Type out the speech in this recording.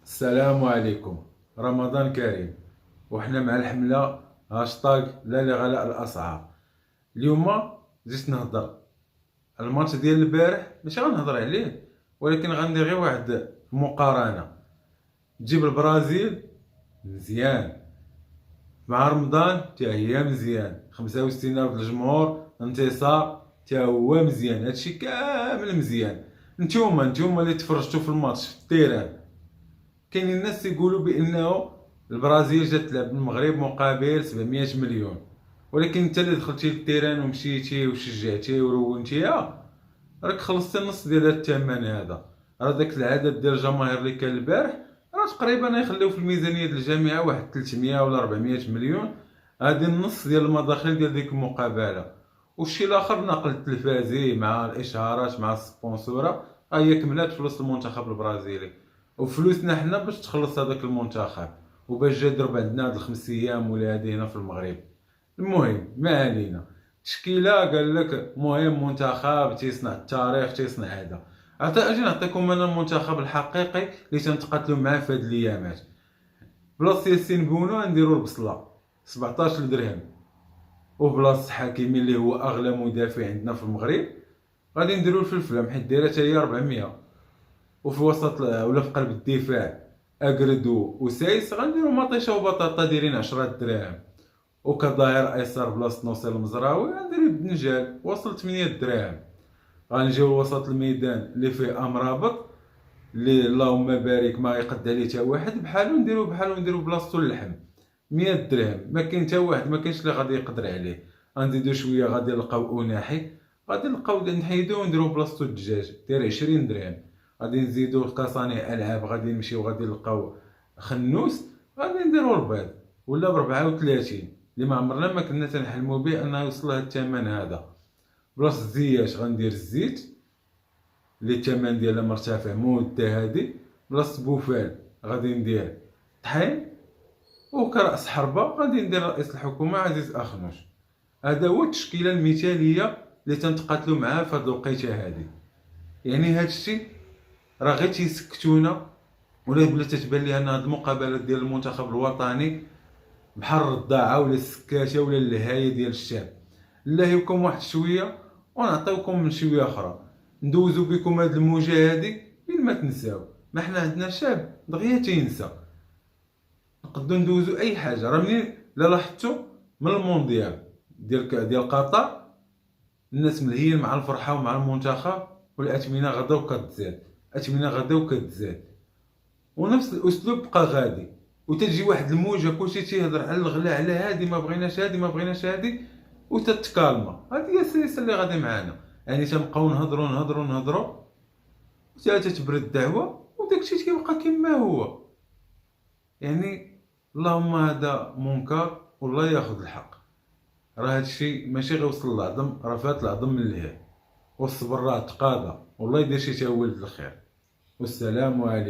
السلام عليكم. رمضان كريم، وحنا مع الحملة هاشتاغ لا لغلاء الأسعار. اليوم جيت نهضر الماتش ديال البارح، ماشي غنهضر عليه ولكن غندير غير واحد المقارنة. تجيب البرازيل مزيان مع رمضان حتى هي مزيان، 65,000 الجمهور، انتصار حتى هو مزيان، هادشي كامل مزيان. نتوما اللي تفرجتوا في الماتش في التيران، كاينين الناس يقولوا بانه البرازيل جات تلعب المغرب مقابل 700 مليون، ولكن انت اللي دخلتي للتيران ومشيتي وشجعتي ورونتيها راك خلصتي النص ديال هاد الثمن هذا. راه داك العدد ديال الجماهير اللي كان البارح راه تقريبا يخليو في الميزانيه ديال الجامعه واحد 300 ولا 400 مليون. هادي النص ديال المداخيل ديال ديك المقابله. والشيء الاخر نقل التلفازي مع الاشهارات مع السبونسوره، هي كملات فلوس المنتخب البرازيلي وفلوسنا حنا باش تخلص هذاك المنتخب، وباش جا درب عندنا هاد الخمس ايام ولا هادي هنا في المغرب. المهم ما علينا. تشكيله قال لك مهم منتخب تيصنع التاريخ تيصنع هذا. اجي نعطيكم انا المنتخب الحقيقي اللي تنتقاتلوا معاه في هاد الايامات. بلاصه ياسين بونو نديروا البصله 17 درهم، وبلاصه حكيمي اللي هو اغلى مدافع عندنا في المغرب غادي نديروا الفلفله حيت دايره حتى هي 400. وفي وسط ولا في قلب الدفاع اكردو وسايس غنديروا مطيشه وبطاطا دايرين 10 دراهم. وكظاهر ايسر بلاصه نوصل المزراوي غندير الدنجال وصل 8 دراهم. غنجيو لوسط الميدان اللي فيه امرابط اللي اللهم بارك ما يقد عليه حتى واحد، بحالو نديرو بلاصتو اللحم 100 درهم. ما كاين حتى واحد، ما كاينش اللي غادي يقدر عليه. غنزيدو شويه غادي نلقاو اناحي، غادي نلقاو نحيدو ونديرو بلاصتو الدجاج داير 20 درهم. غادي نزيدو كصانع العاب، غادي نمشيو غادي نلقاو خنوس، غادي نديرو البيض ولا ب 34 اللي ما عمرنا ما كنا تنحلموا به انه يوصل لهذا الثمن هذا. بلاصه الزياش غندير الزيت اللي الثمن ديالها مرتفع مده هادي. بلاصه بوفال غادي ندير طحين. وكرأس حربة غادي ندير رئيس الحكومة عزيز أخنوش. هذا هو التشكيلة المثالية اللي تنتقاتلو معاها في هاد الوقيته هادي. يعني هاد الشيء راه غير تيسكتونا، ولا بلا تتبان لي ان هاد المقابلات ديال المنتخب الوطني بحال الرضاعه ولا السكاته ولا اللهايه ديال الشعب. نلاهيوكم واحد شويه ونعطيوكم من شويه اخرى، ندوزو بكم هاد الموجه هادي بين ما تنساو. ما حنا عندنا شعب دغيا تينسى. نقدو ندوزو اي حاجه. راه منين لا لاحظتو من المونديال ديال قطر الناس ملهيين مع الفرحه ومع المنتخب، والاثمنه غدا وكتزاد، اثمنه غدا وكتزاد، ونفس الاسلوب بقى غادي. وتجي واحد الموجه كلشي تيهضر على الغلاء، على هادي ما بغيناش، هادي ما بغيناش، هادي وتتكالما. هادي هي السياسه اللي غادي معانا. يعني تنبقاو نهضروا حتى تتبرد الدعوه وداكشي تيبقى كما هو. يعني اللهم هذا منكر والله ياخذ الحق. راه هادشي ماشي غيوصل للعظم، راه فات العظم من الهي، والصبر راه تقاضى والله يدير شي تا ولد الخير. والسلام عليكم.